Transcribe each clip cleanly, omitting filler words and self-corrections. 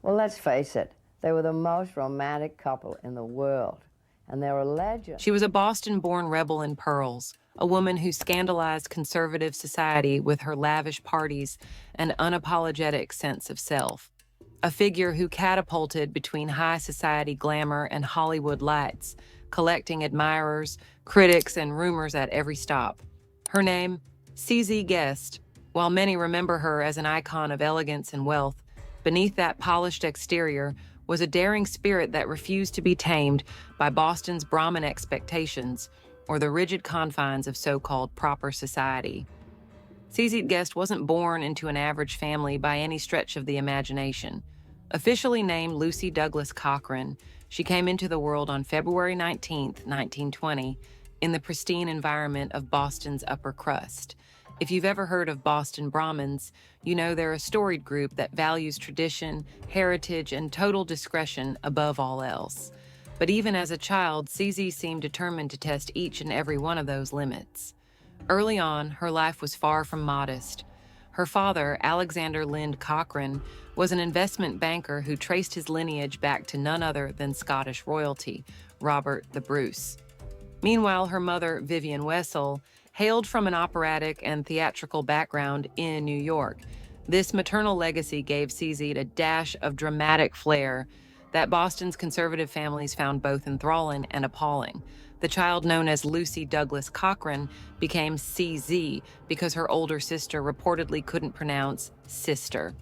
Well, let's face it, they were the most romantic couple in the world, and they're a legend. She was a Boston-born rebel in pearls, a woman who scandalized conservative society with her lavish parties and unapologetic sense of self. A figure who catapulted between high society glamour and Hollywood lights, collecting admirers, critics, and rumors at every stop. Her name, c.z.guest. While many remember her as an icon of elegance and wealth, beneath that polished exterior was a daring spirit that refused to be tamed by Boston's Brahmin expectations or the rigid confines of so-called proper society. c.z.guest wasn't born into an average family by any stretch of the imagination. Officially named Lucy Douglas Cochrane, she came into the world on February 19, 1920, in the pristine environment of Boston's upper crust. If you've ever heard of Boston Brahmins, you know they're a storied group that values tradition, heritage, and total discretion above all else. But even as a child, c.z. seemed determined to test each and every one of those limits. Early on, her life was far from modest. Her father, Alexander Lind Cochrane, was an investment banker who traced his lineage back to none other than Scottish royalty, Robert the Bruce. Meanwhile, her mother, Vivian Wessel, hailed from an operatic and theatrical background in New York. This maternal legacy gave c.z. a dash of dramatic flair that Boston's conservative families found both enthralling and appalling. The child known as Lucy Douglas Cochrane became c.z. because her older sister reportedly couldn't pronounce sister.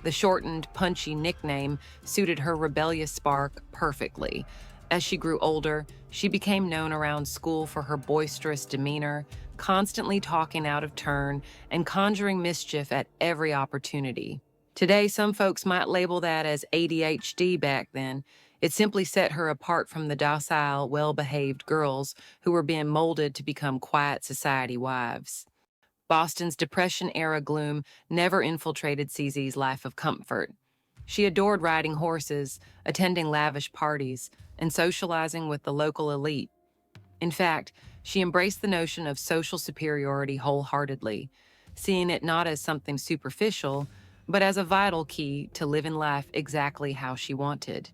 The shortened, punchy nickname suited her rebellious spark perfectly. As she grew older, she became known around school for her boisterous demeanor, constantly talking out of turn and conjuring mischief at every opportunity. Today, some folks might label that as ADHD. Back then, it simply set her apart from the docile, well-behaved girls who were being molded to become quiet society wives. Boston's Depression-era gloom never infiltrated c.z.'s life of comfort. She adored riding horses, attending lavish parties, and socializing with the local elite. In fact, she embraced the notion of social superiority wholeheartedly, seeing it not as something superficial, but as a vital key to living life exactly how she wanted.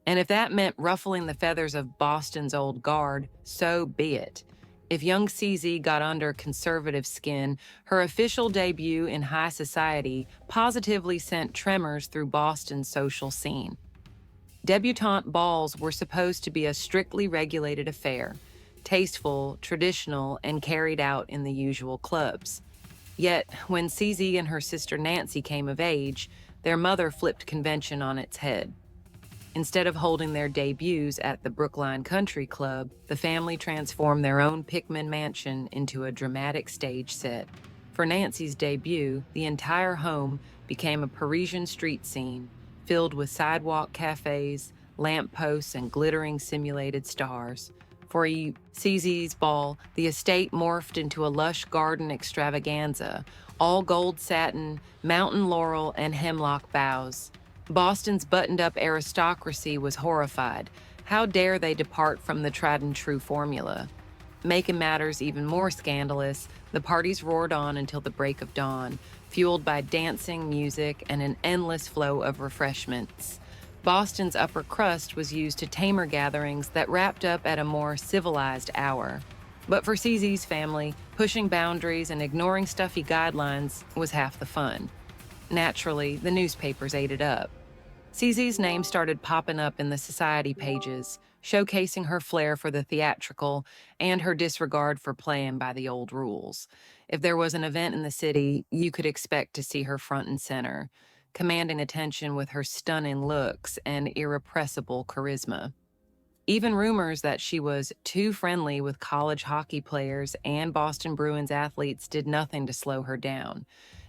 And if that meant ruffling the feathers of Boston's old guard, so be it. If young c.z. got under conservative skin, her official debut in high society positively sent tremors through Boston's social scene. Debutante balls were supposed to be a strictly regulated affair, tasteful, traditional, and carried out in the usual clubs. Yet, when c.z. and her sister Nancy came of age, their mother flipped convention on its head. Instead of holding their debuts at the Brookline Country Club, the family transformed their own Pickman mansion into a dramatic stage set. For Nancy's debut, the entire home became a Parisian street scene, filled with sidewalk cafes, lamp posts, and glittering simulated stars. For c.z.'s ball, the estate morphed into a lush garden extravaganza, all gold satin, mountain laurel, and hemlock boughs. Boston's buttoned-up aristocracy was horrified. How dare they depart from the tried-and-true formula? Making matters even more scandalous, the parties roared on until the break of dawn, fueled by dancing, music, and an endless flow of refreshments. Boston's upper crust was used to tamer gatherings that wrapped up at a more civilized hour. But for c.z.'s family, pushing boundaries and ignoring stuffy guidelines was half the fun. Naturally, the newspapers ate it up. c.z.'s name started popping up in the society pages, showcasing her flair for the theatrical and her disregard for playing by the old rules. If there was an event in the city, you could expect to see her front and center, commanding attention with her stunning looks and irrepressible charisma. Even rumors that she was too friendly with college hockey players and Boston Bruins athletes did nothing to slow her down.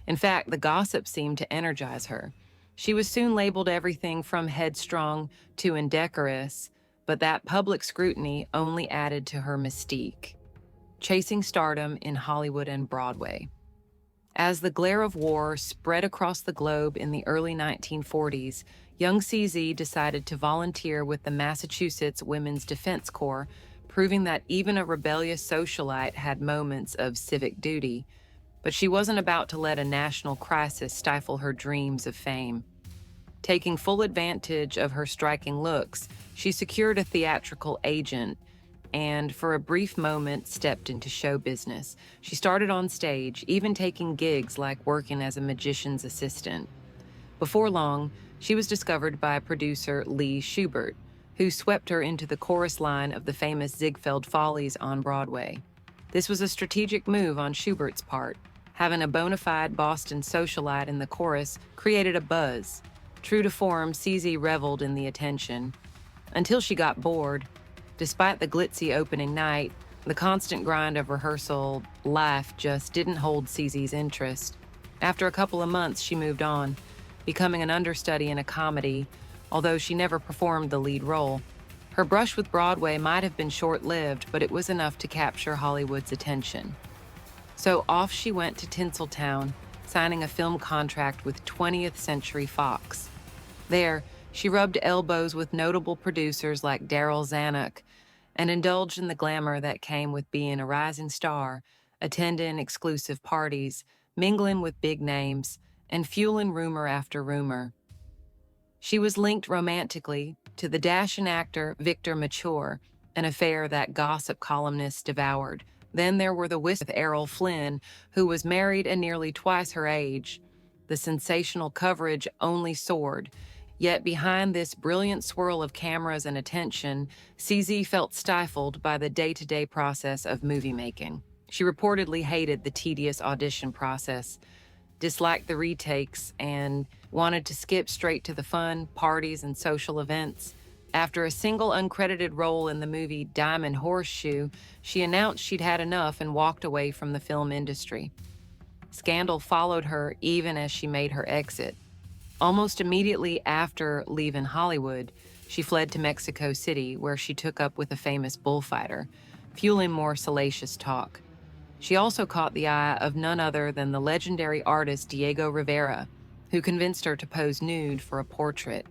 In fact, the gossip seemed to energize her. She was soon labeled everything from headstrong to indecorous, but that public scrutiny only added to her mystique. Chasing stardom in Hollywood and Broadway. As the glare of war spread across the globe in the early 1940s, young c.z. decided to volunteer with the Massachusetts Women's Defense Corps, proving that even a rebellious socialite had moments of civic duty. But she wasn't about to let a national crisis stifle her dreams of fame. Taking full advantage of her striking looks, she secured a theatrical agent and, for a brief moment, stepped into show business. She started on stage, even taking gigs like working as a magician's assistant. Before long, she was discovered by producer Lee Schubert, who swept her into the chorus line of the famous Ziegfeld Follies on Broadway. This was a strategic move on Schubert's part. Having a bona fide Boston socialite in the chorus created a buzz. True to form, c.z. reveled in the attention, until she got bored. Despite the glitzy opening night, the constant grind of rehearsal life just didn't hold c.z.'s interest. After a couple of months, she moved on, becoming an understudy in a comedy, although she never performed the lead role. Her brush with Broadway might have been short-lived, but it was enough to capture Hollywood's attention. So off she went to Tinseltown, signing a film contract with 20th Century Fox. There, she rubbed elbows with notable producers like Daryl Zanuck and indulged in the glamour that came with being a rising star, attending exclusive parties, mingling with big names, and fueling rumor after rumor. She was linked romantically to the dashing actor Victor Mature, an affair that gossip columnists devoured. Then there were the wisps with Errol Flynn, who was married and nearly twice her age. The sensational coverage only soared. Yet behind this brilliant swirl of cameras and attention, c.z. felt stifled by the day-to-day process of movie making. She reportedly hated the tedious audition process, disliked the retakes, and wanted to skip straight to the fun, parties, and social events. After a single uncredited role in the movie Diamond Horseshoe, she announced she'd had enough and walked away from the film industry. Scandal followed her even as she made her exit. Almost immediately after leaving Hollywood, she fled to Mexico City, where she took up with a famous bullfighter, fueling more salacious talk. She also caught the eye of none other than the legendary artist Diego Rivera, who convinced her to pose nude for a portrait.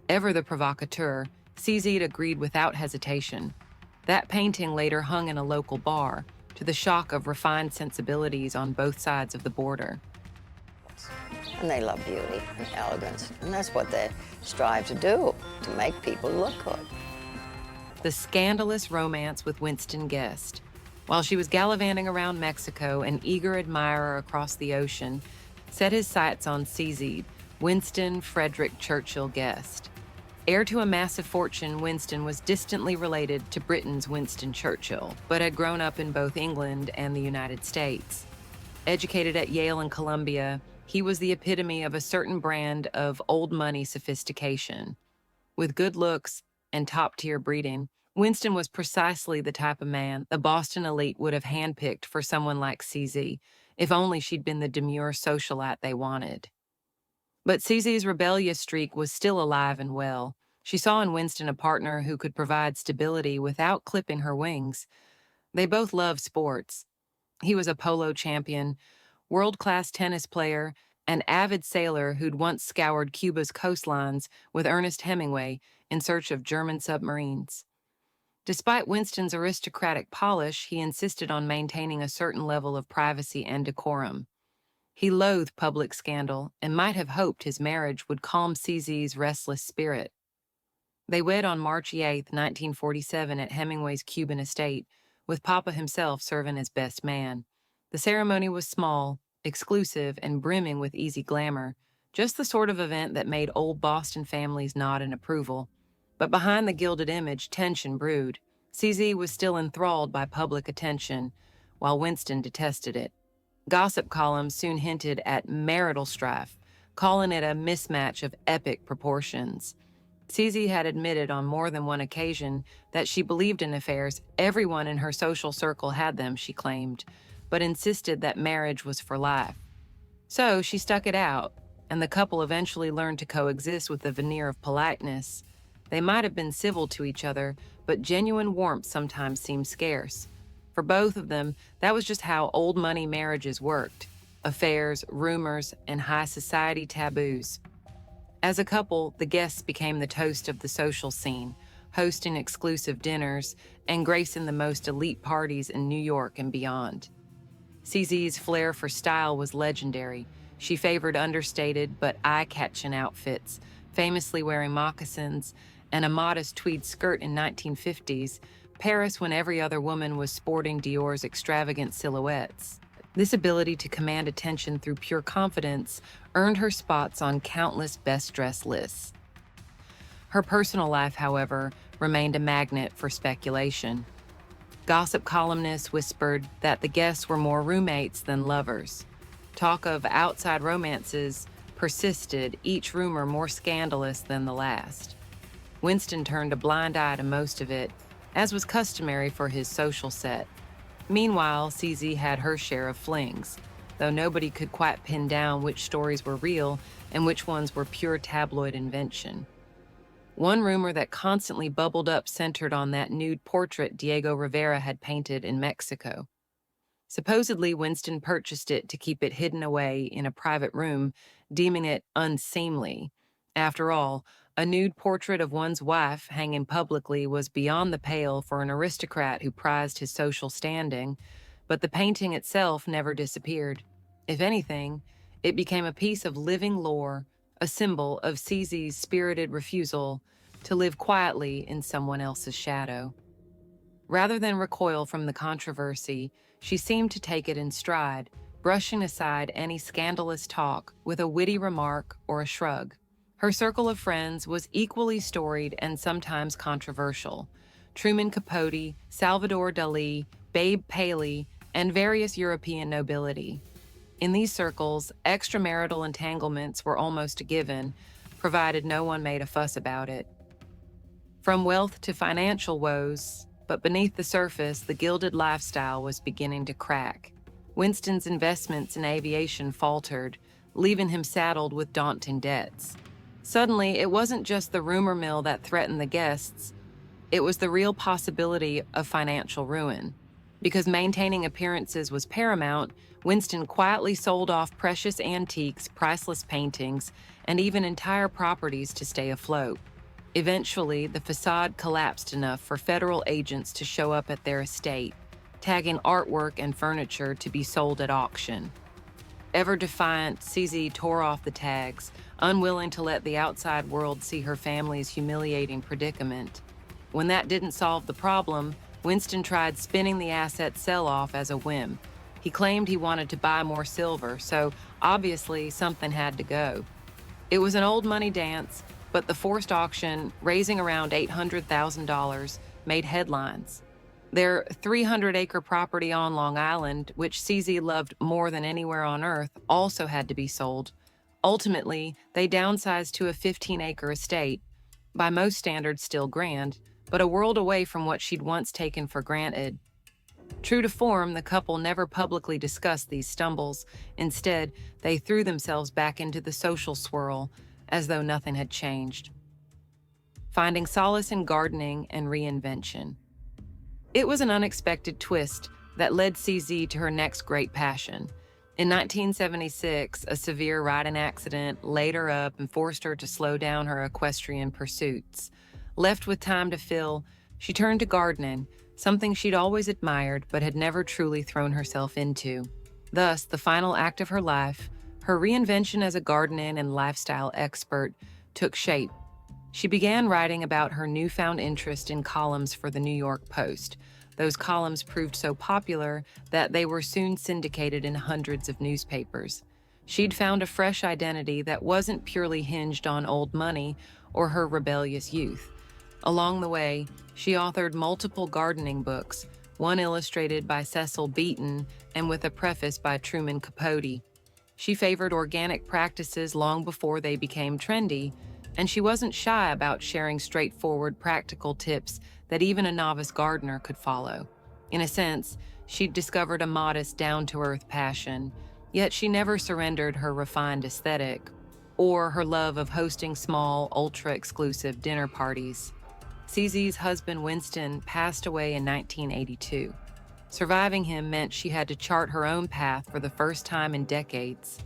Ever the provocateur, c.z. agreed without hesitation. That painting later hung in a local bar, to the shock of refined sensibilities on both sides of the border. And they love beauty and elegance, and that's what they strive to do, to make people look good. The scandalous romance with Winston Guest. While she was gallivanting around Mexico, an eager admirer across the ocean set his sights on c.z., Winston Frederick Churchill Guest. Heir to a massive fortune, Winston was distantly related to Britain's Winston Churchill, but had grown up in both England and the United States. Educated at Yale and Columbia, he was the epitome of a certain brand of old money sophistication. With good looks and top-tier breeding, Winston was precisely the type of man the Boston elite would have handpicked for someone like c.z., if only she'd been the demure socialite they wanted. But c.z.'s rebellious streak was still alive and well. She saw in Winston a partner who could provide stability without clipping her wings. They both loved sports. He was a polo champion, world-class tennis player, and avid sailor who'd once scoured Cuba's coastlines with Ernest Hemingway in search of German submarines. Despite Winston's aristocratic polish, he insisted on maintaining a certain level of privacy and decorum. He loathed public scandal and might have hoped his marriage would calm c.z.'s restless spirit. They wed on March 8, 1947 at Hemingway's Cuban estate, with Papa himself serving as best man. The ceremony was small, exclusive, and brimming with easy glamour, just the sort of event that made old Boston families nod in approval. But behind the gilded image, tension brewed. c.z. was still enthralled by public attention, while Winston detested it. Gossip columns soon hinted at marital strife, calling it a mismatch of epic proportions. c.z. had admitted on more than one occasion that she believed in affairs. Everyone in her social circle had them, she claimed, but insisted that marriage was for life. So she stuck it out, and the couple eventually learned to coexist with a veneer of politeness. They might have been civil to each other, but genuine warmth sometimes seemed scarce. For both of them, that was just how old money marriages worked: affairs, rumors, and high society taboos. As a couple, the Guests became the toast of the social scene, hosting exclusive dinners and gracing the most elite parties in New York and beyond. CZ's flair for style was legendary. She favored understated but eye-catching outfits, famously wearing moccasins and a modest tweed skirt in 1950s, Paris when every other woman was sporting Dior's extravagant silhouettes. This ability to command attention through pure confidence earned her spots on countless best-dressed lists. Her personal life, however, remained a magnet for speculation. Gossip columnists whispered that the guests were more roommates than lovers. Talk of outside romances persisted, each rumor more scandalous than the last. Winston turned a blind eye to most of it, as was customary for his social set. Meanwhile, CZ had her share of flings, though nobody could quite pin down which stories were real and which ones were pure tabloid invention. One rumor that constantly bubbled up centered on that nude portrait Diego Rivera had painted in Mexico. Supposedly, Winston purchased it to keep it hidden away in a private room, deeming it unseemly. After all, a nude portrait of one's wife hanging publicly was beyond the pale for an aristocrat who prized his social standing, but the painting itself never disappeared. If anything, it became a piece of living lore, a symbol of CZ's spirited refusal to live quietly in someone else's shadow. Rather than recoil from the controversy, she seemed to take it in stride, brushing aside any scandalous talk with a witty remark or a shrug. Her circle of friends was equally storied and sometimes controversial. Truman Capote, Salvador Dali, Babe Paley, and various European nobility. In these circles, extramarital entanglements were almost a given, provided no one made a fuss about it. From wealth to financial woes, but beneath the surface, the gilded lifestyle was beginning to crack. Winston's investments in aviation faltered, leaving him saddled with daunting debts. Suddenly, it wasn't just the rumor mill that threatened the guests, it was the real possibility of financial ruin. Because maintaining appearances was paramount, Winston quietly sold off precious antiques, priceless paintings, and even entire properties to stay afloat. Eventually, the facade collapsed enough for federal agents to show up at their estate, tagging artwork and furniture to be sold at auction. Ever defiant, CZ tore off the tags, unwilling to let the outside world see her family's humiliating predicament. When that didn't solve the problem, Winston tried spinning the asset sell-off as a whim. He claimed he wanted to buy more silver, so obviously something had to go. It was an old money dance, but the forced auction, raising around $800,000, made headlines. Their 300-acre property on Long Island, which CZ loved more than anywhere on Earth, also had to be sold. Ultimately, they downsized to a 15-acre estate, by most standards still grand, but a world away from what she'd once taken for granted. True to form, the couple never publicly discussed these stumbles. Instead, they threw themselves back into the social swirl, as though nothing had changed. Finding solace in gardening and reinvention. It was an unexpected twist that led CZ to her next great passion. In 1976, a severe riding accident laid her up and forced her to slow down her equestrian pursuits. Left with time to fill, she turned to gardening, something she'd always admired but had never truly thrown herself into. Thus, the final act of her life, her reinvention as a gardening and lifestyle expert, took shape. She began writing about her newfound interest in columns for the New York Post. Those columns proved so popular that they were soon syndicated in hundreds of newspapers. She'd found a fresh identity that wasn't purely hinged on old money or her rebellious youth. Along the way, she authored multiple gardening books, one illustrated by Cecil Beaton and with a preface by Truman Capote. She favored organic practices long before they became trendy, and she wasn't shy about sharing straightforward, practical tips that even a novice gardener could follow. In a sense, she'd discovered a modest, down-to-earth passion, yet she never surrendered her refined aesthetic or her love of hosting small, ultra-exclusive dinner parties. CZ's husband, Winston, passed away in 1982. Surviving him meant she had to chart her own path for the first time in decades,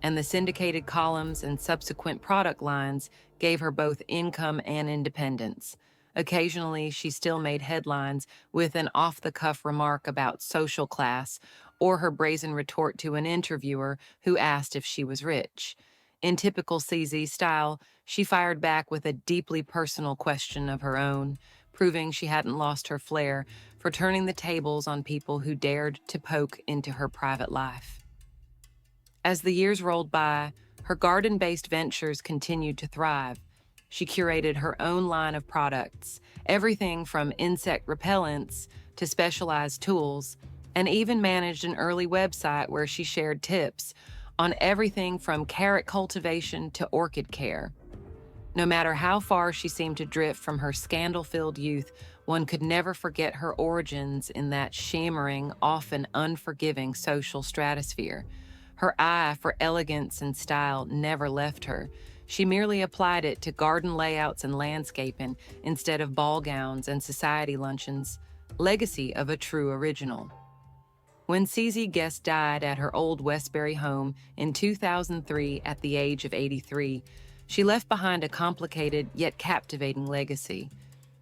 and the syndicated columns and subsequent product lines gave her both income and independence. Occasionally, she still made headlines with an off-the-cuff remark about social class or her brazen retort to an interviewer who asked if she was rich. In typical CZ style, she fired back with a deeply personal question of her own, proving she hadn't lost her flair for turning the tables on people who dared to poke into her private life. As the years rolled by, her garden-based ventures continued to thrive. She curated her own line of products, everything from insect repellents to specialized tools, and even managed an early website where she shared tips on everything from carrot cultivation to orchid care. No matter how far she seemed to drift from her scandal-filled youth, one could never forget her origins in that shimmering, often unforgiving social stratosphere. Her eye for elegance and style never left her. She merely applied it to garden layouts and landscaping instead of ball gowns and society luncheons, legacy of a true original. When c.z.guest died at her old Westbury home in 2003 at the age of 83, she left behind a complicated yet captivating legacy.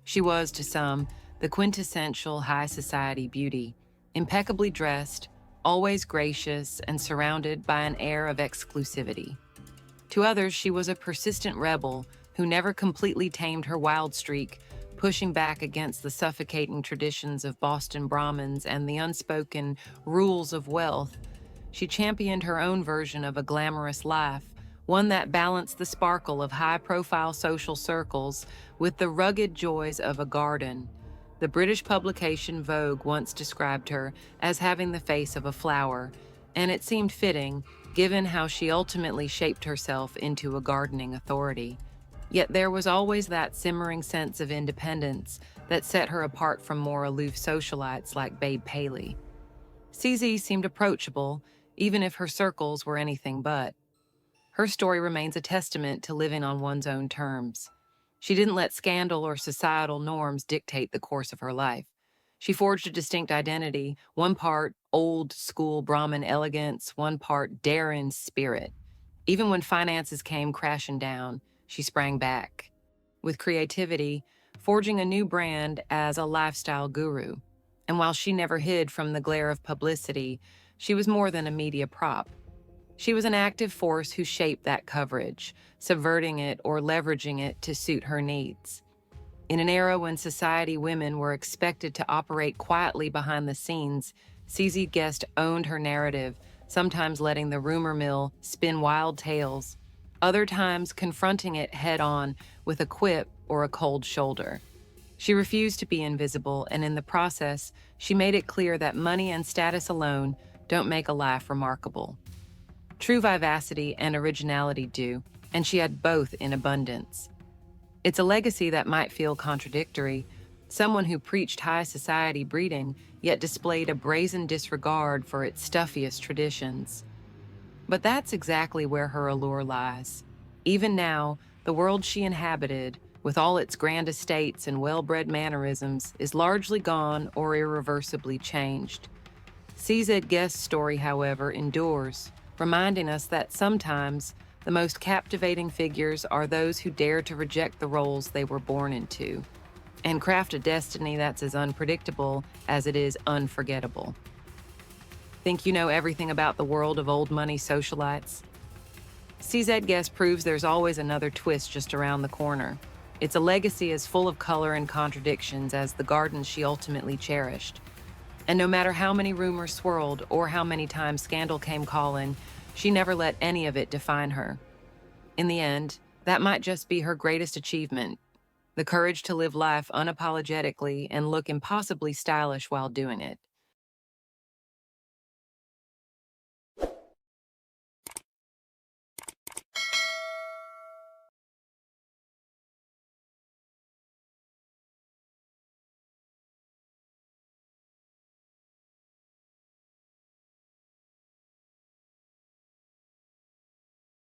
She was, to some, the quintessential high society beauty, impeccably dressed, always gracious, and surrounded by an air of exclusivity. To others, she was a persistent rebel who never completely tamed her wild streak, pushing back against the suffocating traditions of Boston Brahmins and the unspoken rules of wealth. She championed her own version of a glamorous life, one that balanced the sparkle of high-profile social circles with the rugged joys of a garden. The British publication Vogue once described her as having the face of a flower, and it seemed fitting, given how she ultimately shaped herself into a gardening authority. Yet there was always that simmering sense of independence that set her apart from more aloof socialites like Babe Paley. CZ seemed approachable, even if her circles were anything but. Her story remains a testament to living on one's own terms. She didn't let scandal or societal norms dictate the course of her life. She forged a distinct identity, one part old-school Brahmin elegance, one part daring spirit. Even when finances came crashing down, she sprang back. With creativity, forging a new brand as a lifestyle guru. And while she never hid from the glare of publicity, she was more than a media prop. She was an active force who shaped that coverage, subverting it or leveraging it to suit her needs. In an era when society women were expected to operate quietly behind the scenes, c.z.guest owned her narrative, sometimes letting the rumor mill spin wild tales, other times confronting it head-on with a quip or a cold shoulder. She refused to be invisible, and in the process, she made it clear that money and status alone don't make a life remarkable. True vivacity and originality do, and she had both in abundance. It's a legacy that might feel contradictory, someone who preached high society breeding, yet displayed a brazen disregard for its stuffiest traditions. But that's exactly where her allure lies. Even now, the world she inhabited, with all its grand estates and well-bred mannerisms, is largely gone or irreversibly changed. c.z.guest's story, however, endures, reminding us that sometimes the most captivating figures are those who dare to reject the roles they were born into and craft a destiny that's as unpredictable as it is unforgettable. Think you know everything about the world of old money socialites? c.z.guest proves there's always another twist just around the corner. It's a legacy as full of color and contradictions as the gardens she ultimately cherished. And no matter how many rumors swirled or how many times scandal came calling, she never let any of it define her. In the end, that might just be her greatest achievement, the courage to live life unapologetically and look impossibly stylish while doing it.